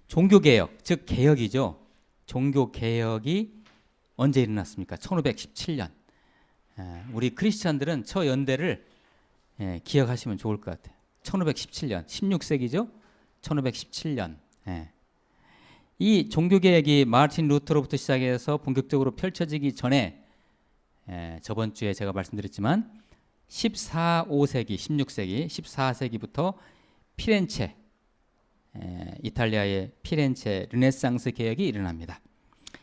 종교개혁, 즉 개혁이죠. 종교개혁이 언제 일어났습니까? 1517년. 우리 크리스찬들은 초연대를 기억하시면 좋을 것 같아요. 1517년, 16세기죠. 1517년. 이 종교개혁이 마르틴 루터로부터 시작해서 본격적으로 펼쳐지기 전에 저번 주에 제가 말씀드렸지만 14, 5세기, 16세기, 14세기부터 피렌체, 이탈리아의 피렌체 르네상스 개혁이 일어납니다.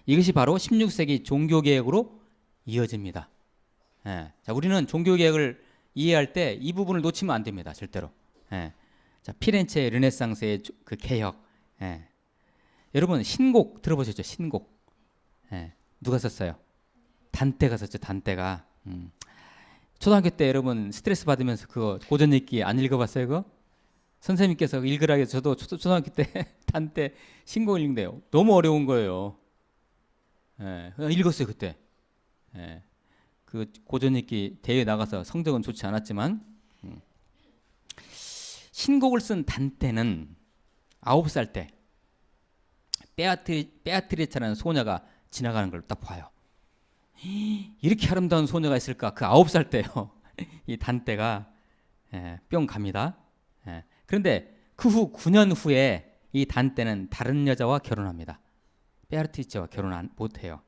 이것이 바로 16세기 종교개혁으로 이어집니다. 자, 우리는 종교개혁을 이해할 때 이 부분을 놓치면 안 됩니다. 절대로. 자, 피렌체 르네상스의 그 개혁. 여러분 신곡 들어보셨죠? 신곡. 누가 썼어요? 단테가 썼죠. 단테가. 초등학교 때 여러분 스트레스 받으면서 그거 고전 읽기 안 읽어봤어요? 그거? 선생님께서 읽으라 해서 저도 초등학교 때 단테 신곡 읽는데요. 너무 어려운 거예요. 읽었어요 그때. 그 고전 읽기 대회 나가서 성적은 좋지 않았지만 신곡을 쓴 단테는 9살 때 베아트리차라는 소녀가 지나가는 걸 딱 봐요. 이렇게 아름다운 소녀가 있을까? 그 9살 때요. 이 단테가 뿅 갑니다. 그런데 그 후 9년 후에 이 단테는 다른 여자와 결혼합니다. 베아트리차와 결혼 못해요.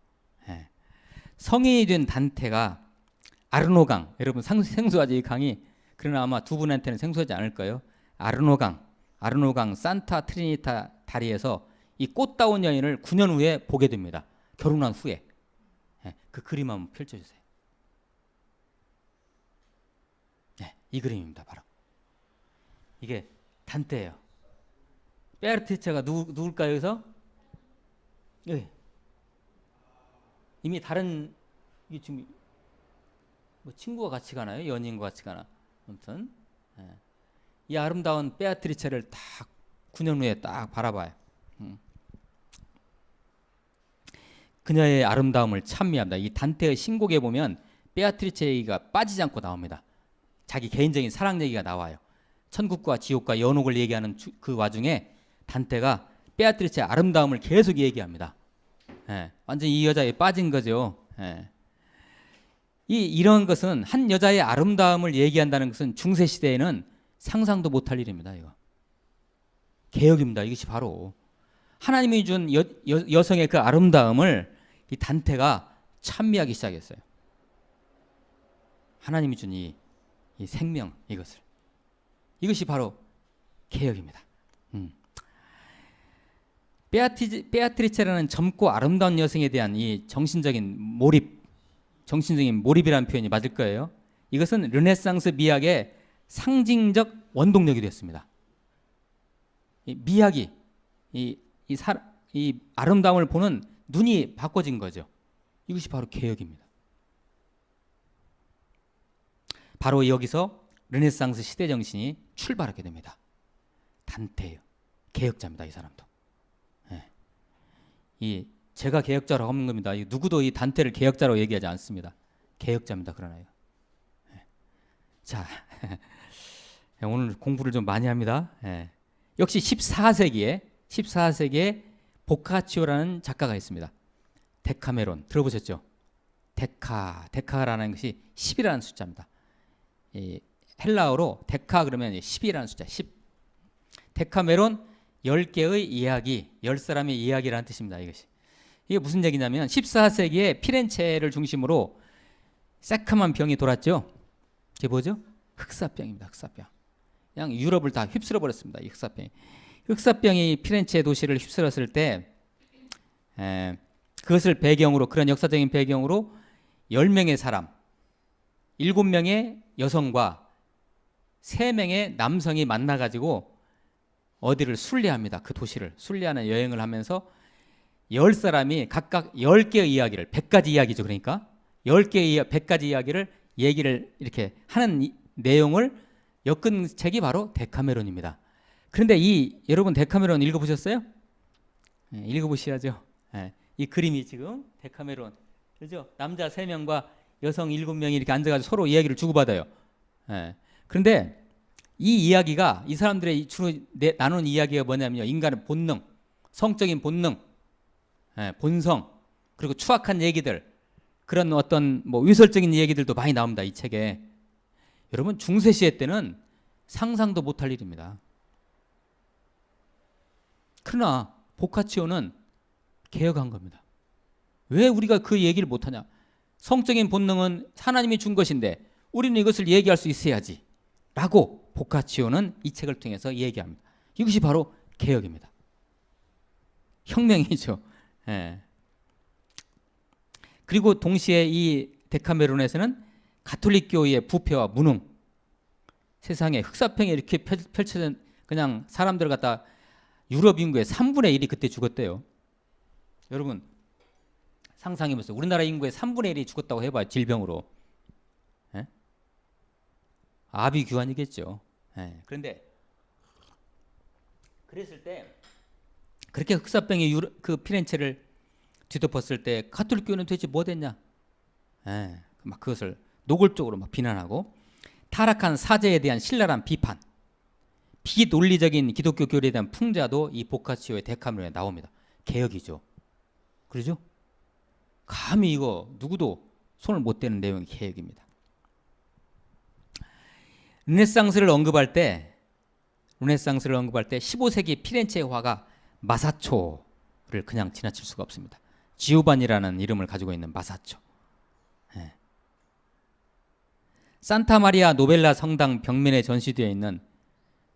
성인이 된 단테가 아르노강, 여러분 생소하지 이 강이? 그러나 아마 두 분한테는 생소하지 않을 거예요. 아르노강 산타 트리니타 다리에서 이 꽃다운 여인을 9년 후에 보게 됩니다. 결혼한 후에. 그 그림 한번 펼쳐주세요. 이 그림입니다. 바로 이게 단테예요. 베아트리차가 누굴까요? 여기서? 이미 다른 이게 지금 뭐 친구와 같이 가나요? 연인과 같이 가나? 아무튼 이 아름다운 베아트리차를 딱 9년 후에 딱 바라봐요. 그녀의 아름다움을 찬미합니다. 이 단테의 신곡에 보면 베아트리체 얘기가 빠지지 않고 나옵니다. 자기 개인적인 사랑 얘기가 나와요. 천국과 지옥과 연옥을 얘기하는 그 와중에 단테가 베아트리체의 아름다움을 계속 얘기합니다. 완전 이 여자에 빠진 거죠. 이런 것은 한 여자의 아름다움을 얘기한다는 것은 중세 시대에는 상상도 못할 일입니다. 이거 개혁입니다. 이것이 바로 하나님이 준 여성의 그 아름다움을 이 단테가 찬미하기 시작했어요. 하나님이 준 이 생명 이것이 바로 개혁입니다. 베아트리체라는 젊고 아름다운 여성에 대한 이 정신적인 몰입이라는 표현이 맞을 거예요. 이것은 르네상스 미학의 상징적 원동력이 됐습니다. 이 미학이 이 아름다움을 보는 눈이 바꿔진 거죠. 이것이 바로 개혁입니다. 바로 여기서 르네상스 시대 정신이 출발하게 됩니다. 단테예요. 개혁자입니다. 이 사람도. 제가 개혁자라고 하는 겁니다. 누구도 이 단테를 개혁자라고 얘기하지 않습니다. 개혁자입니다. 그러나요. 자, 오늘 공부를 좀 많이 합니다. 역시 14세기에 보카치오라는 작가가 있습니다. 데카메론 들어보셨죠? 데카라는 것이 10이라는 숫자입니다. 헬라어로 데카 그러면 10이라는 숫자 10. 데카메론 10개의 이야기, 10사람의 이야기라는 뜻입니다. 이게 무슨 얘기냐면 14세기에 피렌체를 중심으로 새카만 병이 돌았죠. 이게 뭐죠? 흑사병입니다. 흑사병. 그냥 유럽을 다 휩쓸어 버렸습니다. 이 흑사병이. 흑사병이 피렌체 도시를 휩쓸었을 때 그것을 배경으로, 그런 역사적인 배경으로 10명의 사람, 7명의 여성과 3명의 남성이 만나가지고 어디를 순례합니다. 그 도시를 순례하는 여행을 하면서 10사람이 각각 10개의 이야기를, 100가지 이야기죠. 그러니까 100가지 이야기를 얘기를 이렇게 하는 내용을 엮은 책이 바로 데카메론입니다. 그런데 여러분 데카메론 읽어보셨어요? 읽어보셔야죠. 이 그림이 지금 데카메론, 그죠? 남자 3명과 여성 7명이 이렇게 앉아가지고 서로 이야기를 주고받아요. 그런데 이 이야기가, 이 사람들의 주로 나눈 이야기가 뭐냐면요, 인간의 본능, 성적인 본능, 본성, 그리고 추악한 얘기들, 그런 어떤 뭐 위설적인 얘기들도 많이 나옵니다, 이 책에. 여러분, 중세 시대 때는 상상도 못할 일입니다. 그러나 보카치오는 개혁한 겁니다. 왜 우리가 그 얘기를 못하냐? 성적인 본능은 하나님이 준 것인데 우리는 이것을 얘기할 수 있어야지 라고 보카치오는 이 책을 통해서 얘기합니다. 이것이 바로 개혁입니다. 혁명이죠. 예. 그리고 동시에 이 데카메론에서는 가톨릭 교회의 부패와 무능, 세상에 흑사병이 이렇게 펼쳐진, 그냥 사람들 갖다 유럽 인구의 3분의 1이 그때 죽었대요. 여러분 상상해보세요. 우리나라 인구의 3분의 1이 죽었다고 해봐요. 질병으로. 예? 아비규환이겠죠. 예. 그런데 그랬을 때 그렇게 흑사병이 그 피렌체를 뒤덮었을 때 가톨릭 교회는 도대체 뭐 됐냐? 예. 막 그것을 노골적으로 막 비난하고 타락한 사제에 대한 신랄한 비판, 비논리적인 기독교 교리에 대한 풍자도 이 보카치오의 데카메론에 나옵니다. 개혁이죠. 그러죠? 감히 이거 누구도 손을 못 대는 내용의 개혁입니다. 르네상스를 언급할 때 15세기 피렌체의 화가 마사초를 그냥 지나칠 수가 없습니다. 지오반이라는 이름을 가지고 있는 마사초. 예. 산타마리아 노벨라 성당 벽면에 전시되어 있는,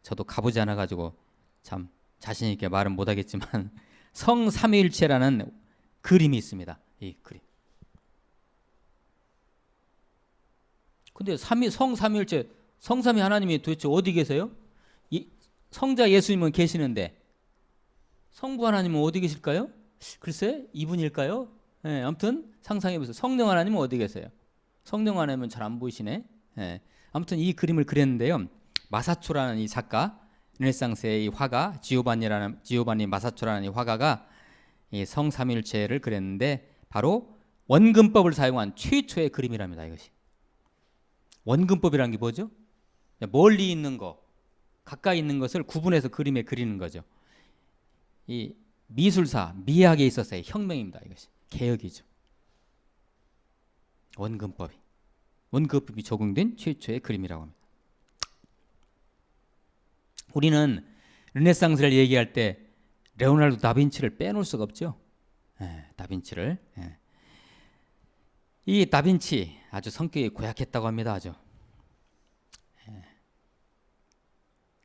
저도 가보지 않아 가지고 참 자신 있게 말은 못 하겠지만 성삼위일체라는 그림이 있습니다. 이 그림. 근데 성삼위일체, 성삼위 하나님이 도대체 어디 계세요? 이 성자 예수님은 계시는데 성부 하나님은 어디 계실까요? 글쎄, 이분일까요? 네, 아무튼 상상해보세요. 성령 하나님은 어디 계세요? 성령 하나님은 잘 안 보이시네. 네, 아무튼 이 그림을 그렸는데요. 마사초라는 이 작가, 르네상스의 이 화가, 지오반니 마사초라는 이 화가가 이 성삼일체를 그렸는데 바로 원근법을 사용한 최초의 그림이랍니다. 이것이. 원근법이라는 게 뭐죠? 멀리 있는 거, 가까이 있는 것을 구분해서 그림에 그리는 거죠. 이 미술사, 미학에 있어서의 혁명입니다. 이것이 개혁이죠. 원근법이 적용된 최초의 그림이라고 합니다. 우리는 르네상스를 얘기할 때 레오나르도 다빈치를 빼놓을 수가 없죠. 다빈치를. 이 다빈치 아주 성격이 고약했다고 합니다. 아주.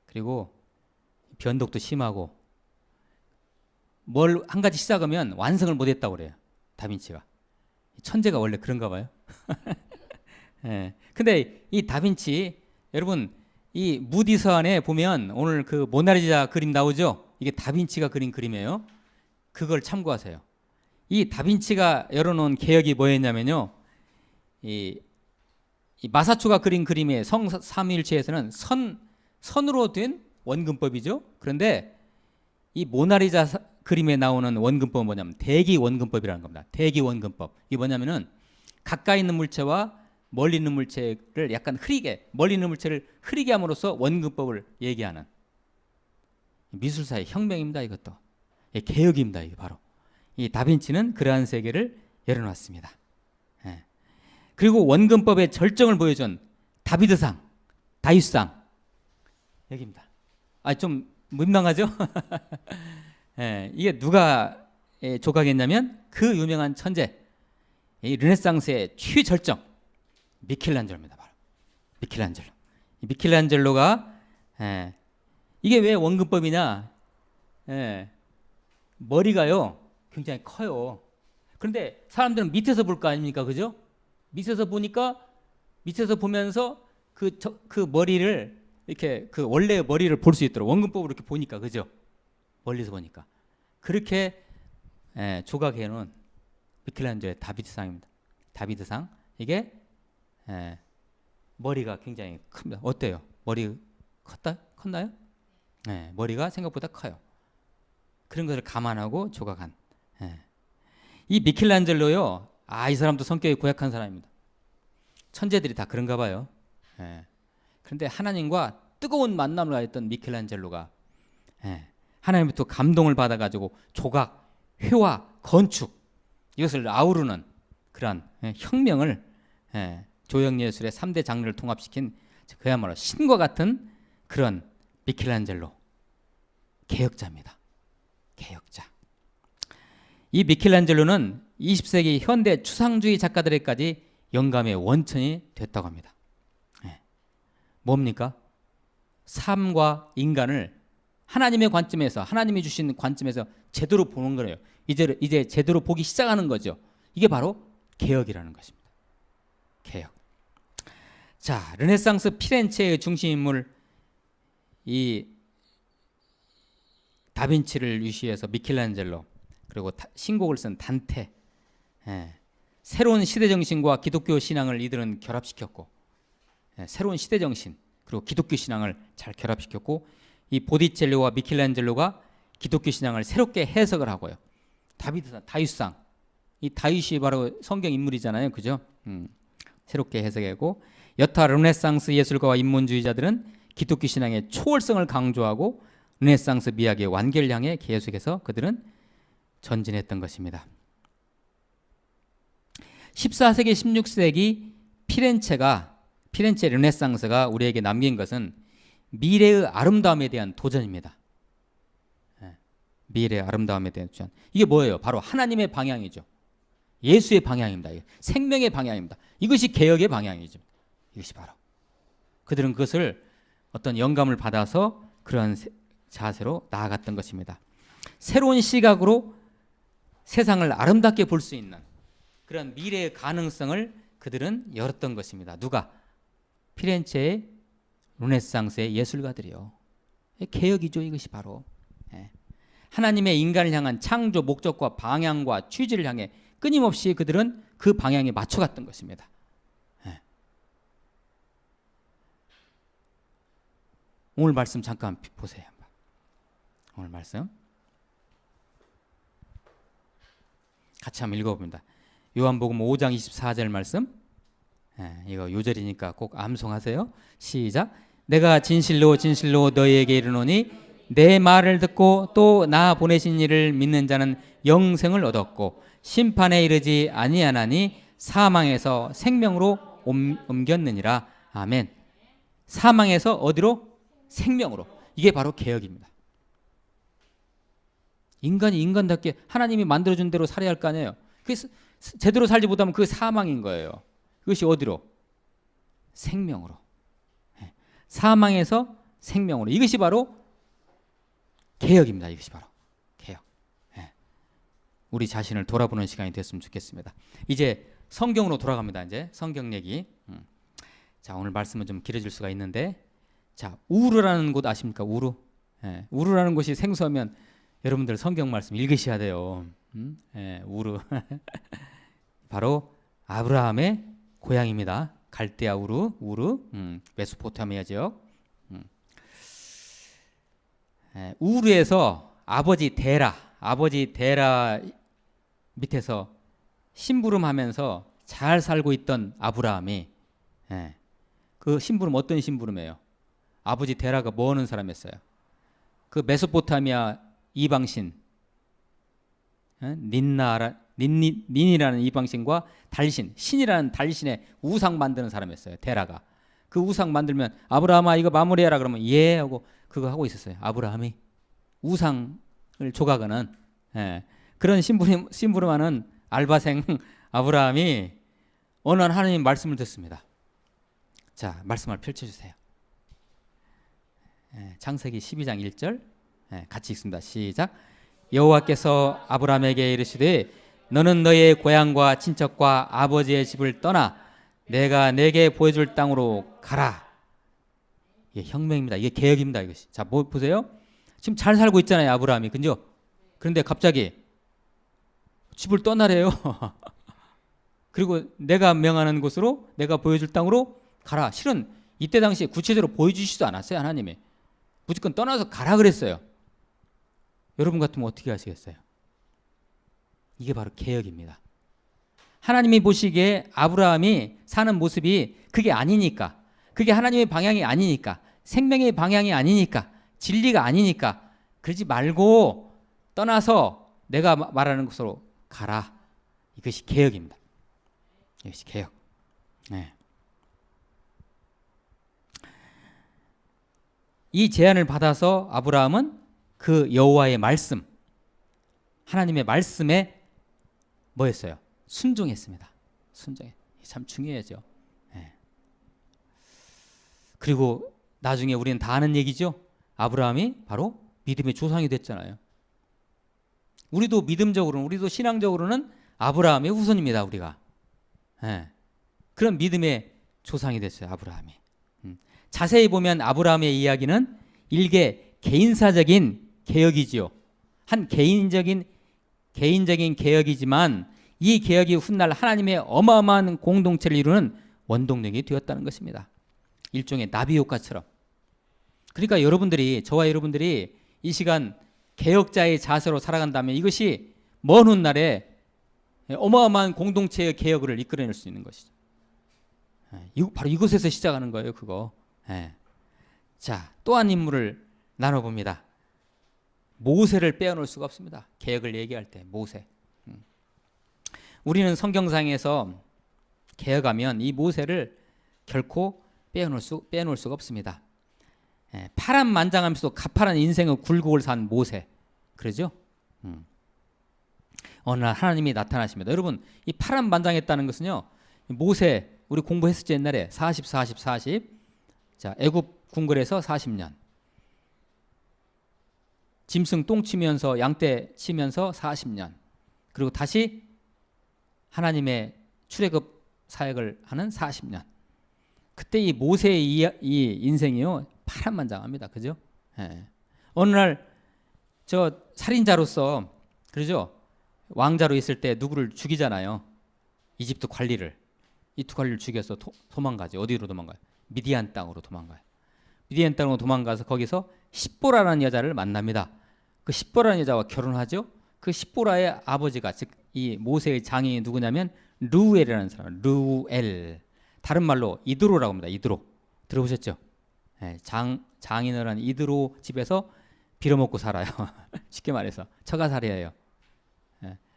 그리고 변덕도 심하고 뭘 한 가지 시작하면 완성을 못했다고 그래요. 다빈치가. 천재가 원래 그런가 봐요. 근데 이 다빈치, 여러분 이 무디 서안에 보면 오늘 그 모나리자 그림 나오죠? 이게 다빈치가 그린 그림이에요. 그걸 참고하세요. 이 다빈치가 열어놓은 개혁이 뭐였냐면요. 이 마사초가 그린 그림의 성삼위일체에서는 선으로 된 원근법이죠. 그런데 이 모나리자 그림에 나오는 원근법은 뭐냐면 대기 원근법이라는 겁니다. 대기 원근법. 이게 뭐냐면은 가까이 있는 물체와 멀리 있는 물체를 약간 흐리게, 멀리 있는 물체를 흐리게 함으로써 원근법을 얘기하는 미술사의 혁명입니다. 이것도 개혁입니다. 이게 바로 이 다빈치는 그러한 세계를 열어놨습니다. 그리고 원근법의 절정을 보여준 다비드상, 다윗상 여기입니다. 좀 민망하죠? 이게 누가 조각했냐면 그 유명한 천재, 이 르네상스의 최절정 미켈란젤로입니다. 바로 미켈란젤로. 미켈란젤로가 이게 왜 원근법이냐? 머리가요 굉장히 커요. 그런데 사람들은 밑에서 볼 거 아닙니까, 그죠? 밑에서 보면서 그 머리를 이렇게 그 원래 머리를 볼 수 있도록 원근법으로 이렇게 보니까, 그죠? 멀리서 보니까 그렇게 조각해 놓은 미켈란젤로의 다비드상입니다. 다비드상. 이게 머리가 굉장히 큽니다. 어때요? 머리 컸나요? 머리가 생각보다 커요. 그런 것을 감안하고 조각한. 이 미켈란젤로요. 이 사람도 성격이 고약한 사람입니다. 천재들이 다 그런가 봐요. 그런데 하나님과 뜨거운 만남을 가졌던 미켈란젤로가 하나님부터 감동을 받아가지고 조각, 회화, 건축 이것을 아우르는 그러한 혁명을 조형예술의 3대 장르를 통합시킨 그야말로 신과 같은 그런 미켈란젤로 개혁자입니다. 개혁자. 이 미켈란젤로는 20세기 현대 추상주의 작가들에게까지 영감의 원천이 됐다고 합니다. 뭡니까? 삶과 인간을 하나님의 관점에서, 하나님이 주신 관점에서 제대로 보는 거예요. 이제 제대로 보기 시작하는 거죠. 이게 바로 개혁이라는 것입니다. 개혁. 자, 르네상스 피렌체의 중심 인물 이 다빈치를 유시해서 미켈란젤로, 그리고 신곡을 쓴 단테, 새로운 시대 정신과 기독교 신앙을 이들은 결합시켰고, 새로운 시대 정신 그리고 기독교 신앙을 잘 결합시켰고, 이 보디첼리와 미켈란젤로가 기독교 신앙을 새롭게 해석을 하고요. 다윗상, 이 다윗이 바로 성경 인물이잖아요, 그죠? 새롭게 해석하고, 여타 르네상스 예술가와 인문주의자들은 기독교 신앙의 초월성을 강조하고 르네상스 미학의 완결을 향해 계속해서 그들은 전진했던 것입니다. 14세기, 16세기 피렌체 르네상스가 우리에게 남긴 것은 미래의 아름다움에 대한 도전입니다. 미래의 아름다움에 대한 도전. 이게 뭐예요? 바로 하나님의 방향이죠. 예수의 방향입니다. 생명의 방향입니다. 이것이 개혁의 방향이죠. 이것이 바로. 그들은 그것을 어떤 영감을 받아서 그런 자세로 나아갔던 것입니다. 새로운 시각으로 세상을 아름답게 볼 수 있는 그런 미래의 가능성을 그들은 열었던 것입니다. 누가? 피렌체의 르네상스의 예술가들이요. 개혁이죠. 이것이 바로. 하나님의 인간을 향한 창조 목적과 방향과 취지를 향해 끊임없이 그들은 그 방향에 맞춰갔던 것입니다. 오늘 말씀 잠깐 보세요. 오늘 말씀 같이 한번 읽어봅니다. 요한복음 5장 24절 말씀. 이거 요절이니까 꼭 암송하세요. 시작. 내가 진실로 진실로 너희에게 이르노니 내 말을 듣고 또 나 보내신 이를 믿는 자는 영생을 얻었고 심판에 이르지 아니하나니 사망에서 생명으로 옮겼느니라. 아멘. 사망에서 어디로? 생명으로. 이게 바로 개혁입니다. 인간이 인간답게 하나님이 만들어준 대로 살아야 할 거 아니에요. 그래서 제대로 살지 못하면 그게 사망인 거예요. 그것이 어디로? 생명으로. 사망에서 생명으로. 이것이 바로 개혁입니다. 이것이 바로 개혁. 우리 자신을 돌아보는 시간이 됐으면 좋겠습니다. 이제 성경으로 돌아갑니다. 이제 성경 얘기. 자, 오늘 말씀은 좀 길어질 수가 있는데, 자, 우르라는 곳 아십니까? 우르. 우르라는 곳이 생소하면 여러분들 성경 말씀 읽으셔야 돼요. 우르. 바로 아브라함의 고향입니다. 갈대아 우르, 메소포타미아 지역. 우르에서 아버지 데라 밑에서 심부름하면서 잘 살고 있던 아브라함이, 그 심부름 어떤 심부름이에요? 아버지 데라가 뭐 하는 사람이었어요? 그 메소포타미아 이방신, 닌이라는 이방신과 달신, 신이라는 달신의 우상 만드는 사람이었어요. 데라가. 그 우상 만들면 아브라함아 이거 마무리해라 그러면 예 하고 그거 하고 있었어요. 아브라함이 우상을 조각하는, 그런 심부름하는 알바생 아브라함이 어느 날 하나님 말씀을 듣습니다. 자, 말씀을 펼쳐주세요. 창세기 12장 1절 같이 읽습니다. 시작. 여호와께서 아브라함에게 이르시되 너는 너의 고향과 친척과 아버지의 집을 떠나 내가 내게 보여줄 땅으로 가라. 이게 혁명입니다. 이게 개혁입니다. 이것이. 자, 보세요. 지금 잘 살고 있잖아요, 아브라함이. 그죠? 그런데 갑자기 집을 떠나래요. 그리고 내가 명하는 곳으로, 내가 보여줄 땅으로 가라. 실은 이때 당시에 구체적으로 보여주시지도 않았어요, 하나님이. 무조건 떠나서 가라 그랬어요. 여러분 같으면 어떻게 하시겠어요? 이게 바로 개혁입니다. 하나님이 보시기에 아브라함이 사는 모습이 그게 아니니까, 그게 하나님의 방향이 아니니까, 생명의 방향이 아니니까, 진리가 아니니까 그러지 말고 떠나서 내가 말하는 곳으로 가라. 이것이 개혁입니다. 이것이 개혁. 네. 이 제안을 받아서 아브라함은 그 여호와의 말씀, 하나님의 말씀에 뭐였어요? 순종했습니다. 순종해. 참 중요하죠. 네. 그리고 나중에 우리는 다 아는 얘기죠. 아브라함이 바로 믿음의 조상이 됐잖아요. 우리도 믿음적으로는, 우리도 신앙적으로는 아브라함의 후손입니다. 우리가. 네. 그런 믿음의 조상이 됐어요. 아브라함이. 자세히 보면 아브라함의 이야기는 일개 개인사적인 개혁이지요. 한 개인적인 개혁이지만 이 개혁이 훗날 하나님의 어마어마한 공동체를 이루는 원동력이 되었다는 것입니다. 일종의 나비 효과처럼. 그러니까 여러분들이, 저와 여러분들이 이 시간 개혁자의 자세로 살아간다면 이것이 먼 훗날에 어마어마한 공동체의 개혁을 이끌어낼 수 있는 것이죠. 바로 이곳에서 시작하는 거예요. 그거. 자, 또 한 인물을 나눠봅니다. 모세를 빼어놓을 수가 없습니다. 개혁을 얘기할 때 모세. 우리는 성경상에서 개혁하면 이 모세를 결코 빼놓을 수가 없습니다. 파란만장하면서도 가파른 인생의 굴곡을 산 모세. 그러죠? 어느 날 하나님이 나타나십니다. 여러분, 이 파란만장했다는 것은요, 모세, 우리 공부했었죠 옛날에 40. 자, 애굽 궁궐에서 40년. 짐승 똥 치면서 양떼 치면서 40년. 그리고 다시 하나님의 출애굽 사역을 하는 40년. 그때 이 모세의 이 인생이요 파란만장합니다. 그죠? 어느 날 저 살인자로서, 그러죠? 왕자로 있을 때 누구를 죽이잖아요. 이집트 관리를. 이집트 관리를 죽여서 도망가지. 어디로 도망가요? 미디안 땅으로 도망가요. 미디안 땅으로 도망가서 거기서 십보라라는 여자를 만납니다. 그 십보라는 여자와 결혼하죠. 그 십보라의 아버지가, 즉 이 모세의 장인이 누구냐면 르우엘이라는 사람. 르우엘. 다른 말로 이드로라고 합니다. 이드로. 들어보셨죠? 장인을 한 이드로 집에서 빌어먹고 살아요. 쉽게 말해서 처가살이에요.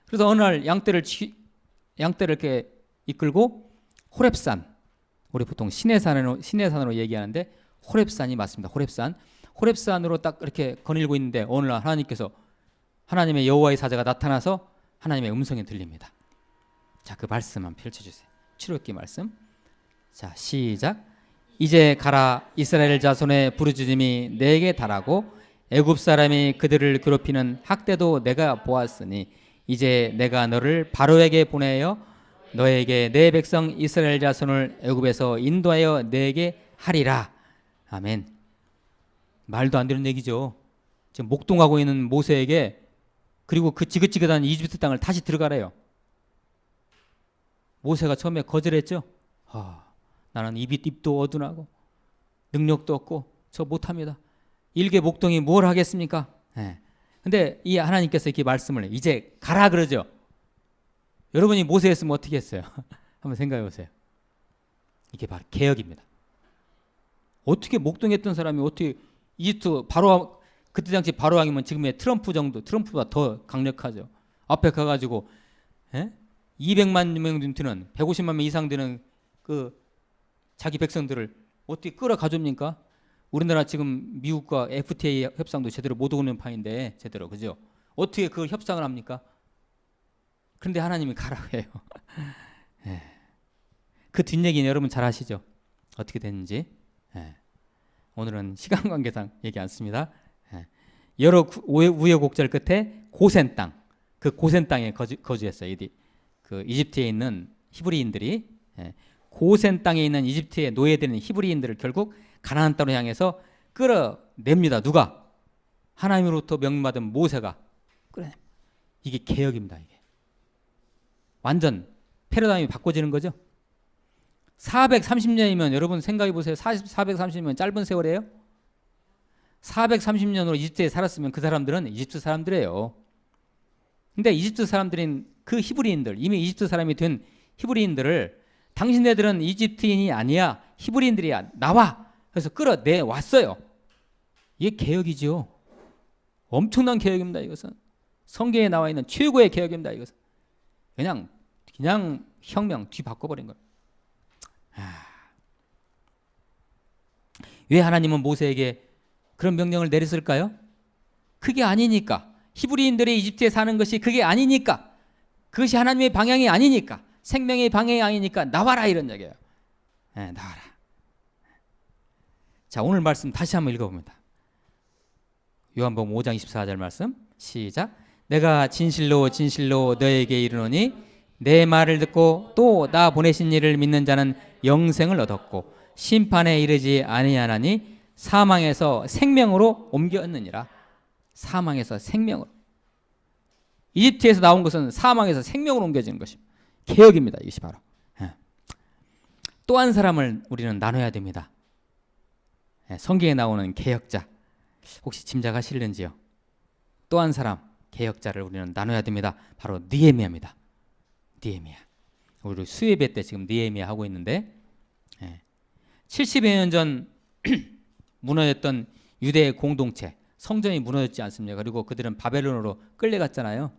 그래서 어느 날 양떼를 이렇게 이끌고 호렙산, 우리 보통 시내산으로 얘기하는데 호렙산이 맞습니다. 호렙산으로 딱 이렇게 거닐고 있는데 어느 날 하나님께서, 하나님의 여호와의 사자가 나타나서 하나님의 음성이 들립니다. 자, 그 말씀 한번 펼쳐주세요. 출애굽기 말씀. 자, 시작. 이제 가라. 이스라엘 자손의 부르짖음이 내게 달하고 애굽 사람이 그들을 괴롭히는 학대도 내가 보았으니 이제 내가 너를 바로에게 보내어 너에게 내 백성 이스라엘 자손을 애굽에서 인도하여 내게 하리라. 아멘. 말도 안 되는 얘기죠. 지금 목동하고 있는 모세에게, 그리고 그 지긋지긋한 이집트 땅을 다시 들어가래요. 모세가 처음에 거절했죠. 나는 입도 어둔하고 능력도 없고 저 못합니다. 일개 목동이 뭘 하겠습니까? 근데 이 하나님께서 이렇게 말씀을 이제 가라 그러죠. 여러분이 모세였으면 어떻게 했어요? 한번 생각해 보세요. 이게 바로 개혁입니다. 어떻게 목동했던 사람이 어떻게 이집트 바로, 그때 당시 바로 왕이면 지금의 트럼프 정도, 트럼프보다 더 강력하죠. 앞에 가가지고 200만 명 되는, 150만 명 이상 되는 그 자기 백성들을 어떻게 끌어가줍니까? 우리나라 지금 미국과 FTA 협상도 제대로 못 오는 판인데 제대로, 그죠? 어떻게 그 협상을 합니까? 그런데 하나님이 가라고 해요. 그 뒷얘기는 여러분 잘 아시죠? 어떻게 됐는지. 오늘은 시간 관계상 얘기 않습니다. 여러 우여곡절 끝에 고센 땅, 그 고센 땅에 거주했어요. 그 이집트에 있는 히브리인들이. 고센 땅에 있는 이집트에 노예되는 히브리인들을 결국 가나안 땅으로 향해서 끌어냅니다. 누가? 하나님으로부터 명받은 모세가 끌어냅니다. 이게 개혁입니다. 이게 완전 패러다임이 바꿔지는 거죠. 430년이면 여러분 생각해 보세요. 430년 짧은 세월이에요? 430년으로 이집트에 살았으면 그 사람들은 이집트 사람들이에요. 근데 이집트 사람들인 그 히브리인들, 이미 이집트 사람이 된 히브리인들을 당신네들은 이집트인이 아니야, 히브리인들이야, 나와. 그래서 끌어내 왔어요. 이게 개혁이죠. 엄청난 개혁입니다. 이것은 성경에 나와 있는 최고의 개혁입니다. 이것은 그냥 혁명 뒤바꿔버린 거예요. 왜 하나님은 모세에게 그런 명령을 내렸을까요? 그게 아니니까. 히브리인들이 이집트에 사는 것이 그게 아니니까. 그것이 하나님의 방향이 아니니까. 생명의 방향이 아니니까 나와라 이런 얘기예요. 나와라. 자, 오늘 말씀 다시 한번 읽어봅니다. 요한복음 5장 24절 말씀 시작. 내가 진실로 진실로 너에게 이르노니 내 말을 듣고 또 나 보내신 이를 믿는 자는 영생을 얻었고 심판에 이르지 아니하나니 사망에서 생명으로 옮겼느니라. 사망에서 생명으로. 이집트에서 나온 것은 사망에서 생명으로 옮겨지는 것입니다. 개혁입니다. 이것이 바로. 또 한 사람을 우리는 나눠야 됩니다. 성경에 나오는 개혁자. 혹시 짐작하실는지요? 또 한 사람 개혁자를 우리는 나눠야 됩니다. 바로 느헤미야입니다. 느헤미야. 우리 수예배 때 지금 느헤미야 하고 있는데 70여 년 전 무너졌던 유대 공동체, 성전이 무너졌지 않습니까? 그리고 그들은 바벨론으로 끌려갔잖아요.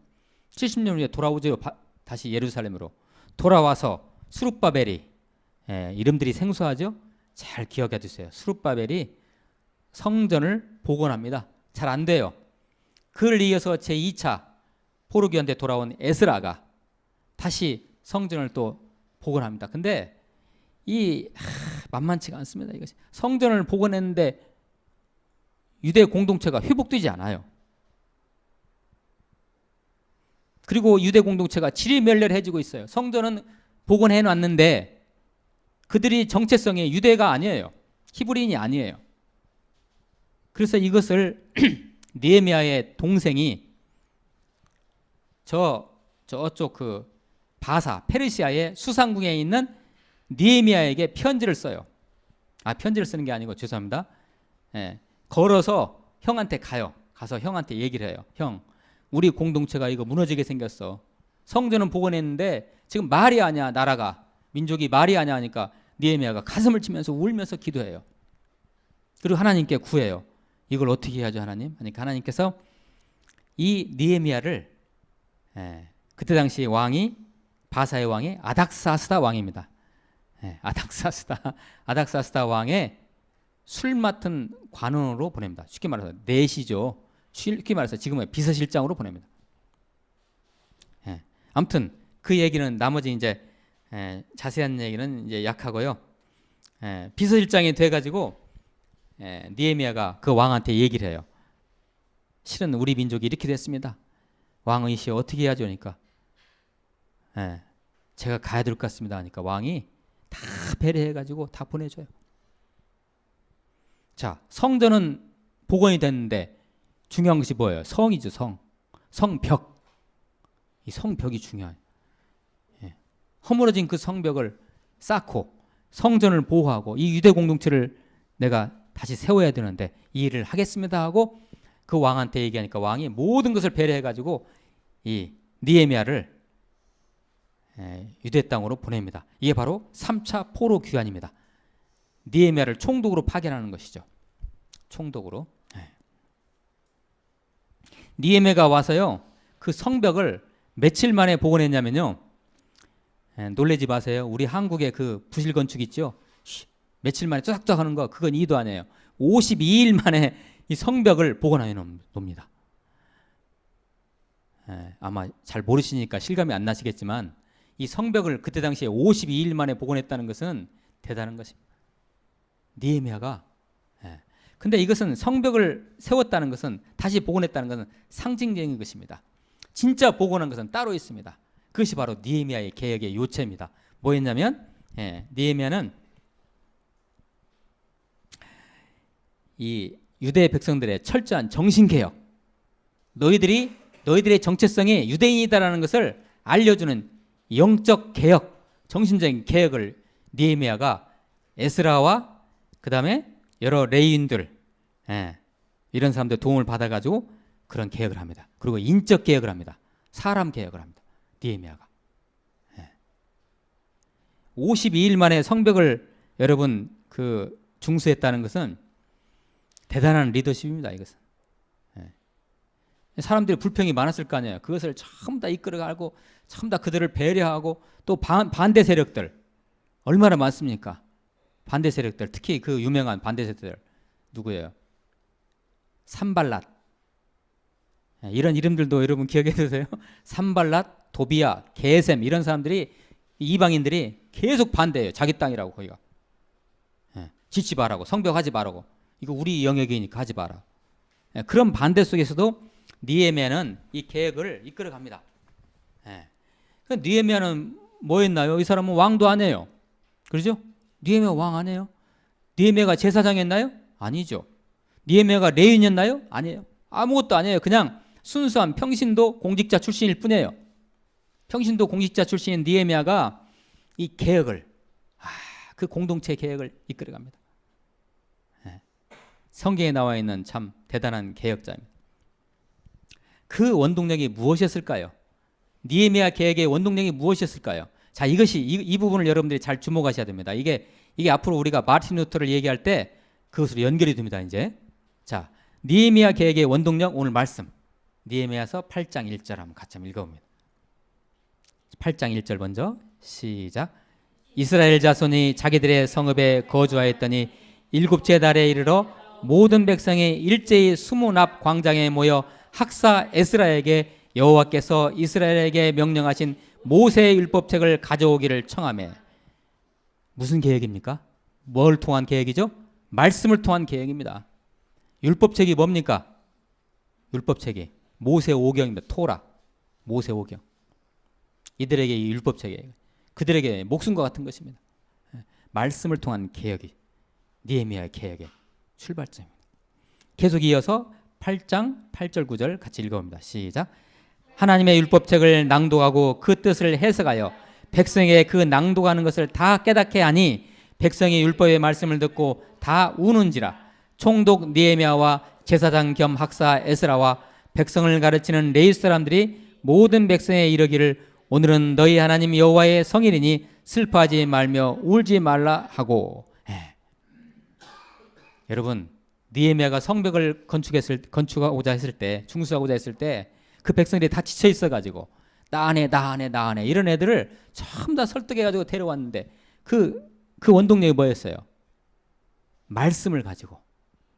70년 후에 돌아오죠. 다시 예루살렘으로 돌아와서 수룹바벨이, 이름들이 생소하죠? 잘 기억해 두세요. 수룹바벨이 성전을 복원합니다. 잘 안 돼요. 그를 이어서 제2차 포로기한테 돌아온 에스라가 다시 성전을 또 복원합니다. 근데 만만치가 않습니다. 이것이 성전을 복원했는데 유대 공동체가 회복되지 않아요. 그리고 유대 공동체가 지리멸렬해지고 있어요. 성전은 복원해 놨는데 그들이 정체성이 유대가 아니에요. 히브리인이 아니에요. 그래서 이것을 느헤미야의 동생이 저쪽 그 바사 페르시아의 수상궁에 있는 느헤미야에게 편지를 써요. 편지를 쓰는 게 아니고 죄송합니다. 걸어서 형한테 가요. 가서 형한테 얘기를 해요. 형, 우리 공동체가 이거 무너지게 생겼어. 성전은 복원했는데 지금 말이 아니야. 나라가 민족이 말이 아니야 하니까 느헤미야가 가슴을 치면서 울면서 기도해요. 그리고 하나님께 구해요. 이걸 어떻게 해야죠 하나님? 하니까 하나님께서 이 느헤미야를 그때 당시 왕이 바사의 왕이 아닥사스다 왕입니다. 아닥사스다 왕의 술 맡은 관원으로 보냅니다. 쉽게 말해서 내시죠. 쉽게 말해서 지금의 비서실장으로 보냅니다. 아무튼 그 얘기는 나머지 이제 자세한 얘기는 이제 약하고요. 비서실장이 돼가지고 느헤미야가 그 왕한테 얘기를 해요. 실은 우리 민족이 이렇게 됐습니다. 왕의시 어떻게 해야죠? 하니까 제가 가야 될 것 같습니다. 하니까 왕이 다 배려해가지고 다 보내줘요. 자, 성전은 복원이 됐는데 중요한 것이 뭐예요? 성이죠. 성벽. 이 성벽이 중요해요. 허물어진 그 성벽을 쌓고 성전을 보호하고 이 유대 공동체를 내가 다시 세워야 되는데 이 일을 하겠습니다 하고 그 왕한테 얘기하니까 왕이 모든 것을 배려해가지고 이 느헤미야를 유대 땅으로 보냅니다. 이게 바로 3차 포로 귀환입니다. 느헤미야를 총독으로 파견하는 것이죠. 총독으로. 느헤미야가 와서요. 그 성벽을 며칠 만에 복원했냐면요. 놀라지 마세요. 우리 한국의 그 부실 건축 있죠. 며칠 만에 쫙쫙 하는 거 그건 2도 아니에요. 52일 만에 이 성벽을 복원해 놓습니다. 아마 잘 모르시니까 실감이 안 나시겠지만 이 성벽을 그때 당시에 52일 만에 복원했다는 것은 대단한 것입니다. 느헤미야가. 근데 이것은 성벽을 세웠다는 것은 다시 복원했다는 것은 상징적인 것입니다. 진짜 복원한 것은 따로 있습니다. 그것이 바로 느헤미야의 개혁의 요체입니다. 뭐였냐면 느헤미야는 이 유대 백성들의 철저한 정신개혁, 너희들의 정체성이 유대인이다라는 것을 알려주는 영적 개혁, 정신적인 개혁을 느헤미야가 에스라와 그 다음에 여러 레위인들 이런 사람들 도움을 받아가지고 그런 개혁을 합니다. 그리고 인적 개혁을 합니다. 사람 개혁을 합니다. 느헤미야가 52일 만에 성벽을 여러분 그 중수했다는 것은 대단한 리더십입니다. 이것은 사람들이 불평이 많았을 거 아니에요. 그것을 전부 다 이끌어가고 전부 다 그들을 배려하고 또 반대 세력들 얼마나 많습니까? 반대 세력들, 특히 그 유명한 반대 세력들 누구예요? 산발랏. 이런 이름들도 여러분 기억해 두세요. 산발랏, 도비야, 게셈 이런 사람들이 이방인들이 계속 반대해요. 자기 땅이라고 거기가. 짓지 말라고, 성벽하지 말라고. 이거 우리 영역이니까 하지 마라. 그런 반대 속에서도 느헤미야는 이 계획을 이끌어갑니다. 느헤미야는 뭐 했나요? 이 사람은 왕도 안 해요. 그렇죠? 느헤미야 왕 안 해요? 느헤미야가 제사장 했나요? 아니죠. 느헤미야가 레위인이었나요? 아니에요. 아무것도 아니에요. 그냥 순수한 평신도 공직자 출신일 뿐이에요. 평신도 공직자 출신인 느헤미야가 이 개혁을, 그 공동체 개혁을 이끌어갑니다. 성경에 나와 있는 참 대단한 개혁자입니다. 그 원동력이 무엇이었을까요? 느헤미야 개혁의 원동력이 무엇이었을까요? 자, 이것이 이 부분을 여러분들이 잘 주목하셔야 됩니다. 이게 앞으로 우리가 마틴 루터를 얘기할 때 그것으로 연결이 됩니다. 이제 자, 느헤미야 개혁의 원동력 오늘 말씀 느헤미야서 8장 1절 한번 같이 한번 읽어봅니다. 8장 1절 먼저 시작. 이스라엘 자손이 자기들의 성읍에 거주하였더니 일곱째 달에 이르러 모든 백성이 일제히 수문 앞 광장에 모여 학사 에스라에게 여호와께서 이스라엘에게 명령하신 모세의 율법책을 가져오기를 청하매. 무슨 계획입니까? 뭘 통한 계획이죠? 말씀을 통한 계획입니다. 율법책이 뭡니까? 율법책이 모세 오경입니다. 토라, 모세 오경. 이들에게 이 율법책이 그들에게 목숨과 같은 것입니다. 말씀을 통한 개혁이 느헤미야의 개혁의 출발점입니다. 계속 이어서 8장 8절 9절 같이 읽어봅니다. 시작. 하나님의 율법책을 낭독하고 그 뜻을 해석하여 백성에게 그 낭독하는 것을 다 깨닫게 하니 백성이 율법의 말씀을 듣고 다 우는지라. 총독 느헤미야와 제사장 겸 학사 에스라와 백성을 가르치는 레위 사람들이 모든 백성에 이르기를 오늘은 너희 하나님 여호와의 성일이니 슬퍼하지 말며 울지 말라 하고. 여러분, 느헤미야가 성벽을 건축하고자 했을 때, 중수하고자 했을 때 그 백성들이 다 지쳐 있어가지고 나 안 해 이런 애들을 전부 다 설득해가지고 데려왔는데 그 원동력이 뭐였어요? 말씀을 가지고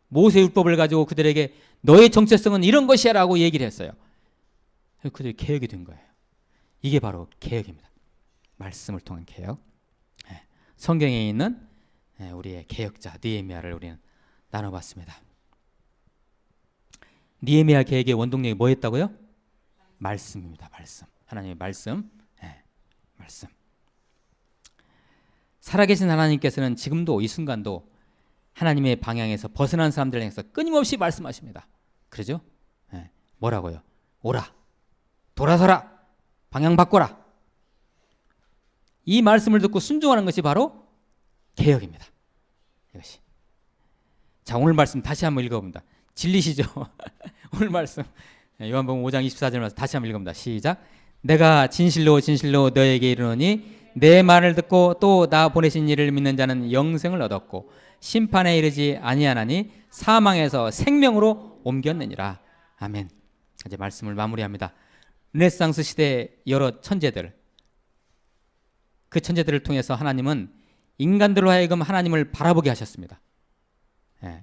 모세 율법을 가지고 그들에게 너의 정체성은 이런 것이야라고 얘기를 했어요. 그들이 개혁이 된 거예요. 이게 바로 개혁입니다. 말씀을 통한 개혁. 성경에 있는 우리의 개혁자 느헤미야를 우리는 나눠봤습니다. 느헤미야 개혁의 원동력이 뭐였다고요? 말씀입니다. 말씀. 하나님의 말씀. 말씀. 살아계신 하나님께서는 지금도 이 순간도 하나님의 방향에서 벗어난 사람들을 향해서 끊임없이 말씀하십니다. 그러죠? 뭐라고요? 오라, 돌아서라, 방향 바꿔라. 이 말씀을 듣고 순종하는 것이 바로 개혁입니다. 이것이. 자, 오늘 말씀 다시 한번 읽어봅니다. 진리시죠? 오늘 말씀 요한복음 5장 24절 말씀 다시 한번 읽어봅니다. 시작. 내가 진실로 진실로 너에게 이르노니 내 말을 듣고 또 나 보내신 이를 믿는 자는 영생을 얻었고 심판에 이르지 아니하나니 사망에서 생명으로 옮겼느니라. 아멘. 이제 말씀을 마무리합니다. 르네상스 시대의 여러 천재들, 그 천재들을 통해서 하나님은 인간들로 하여금 하나님을 바라보게 하셨습니다.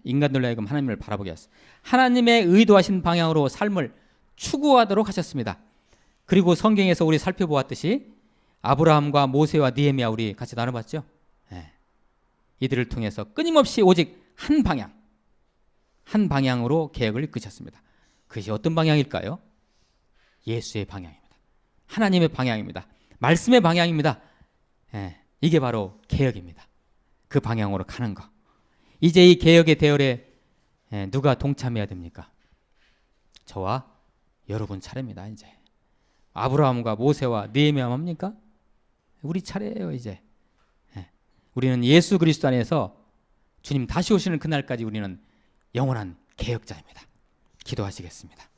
인간들로 하여금 하나님을 바라보게 하셨습니다. 하나님의 의도하신 방향으로 삶을 추구하도록 하셨습니다. 그리고 성경에서 우리 살펴보았듯이 아브라함과 모세와 느헤미야 우리 같이 나눠봤죠. 이들을 통해서 끊임없이 오직 한 방향으로 계획을 이끄셨습니다. 그것이 어떤 방향일까요? 예수의 방향입니다. 하나님의 방향입니다. 말씀의 방향입니다. 이게 바로 개혁입니다. 그 방향으로 가는 거. 이제 이 개혁의 대열에 누가 동참해야 됩니까? 저와 여러분 차례입니다. 이제 아브라함과 모세와 느헤미야만 합니까? 우리 차례예요. 이제 우리는 예수 그리스도 안에서 주님 다시 오시는 그날까지 우리는 영원한 개혁자입니다. 기도하시겠습니다.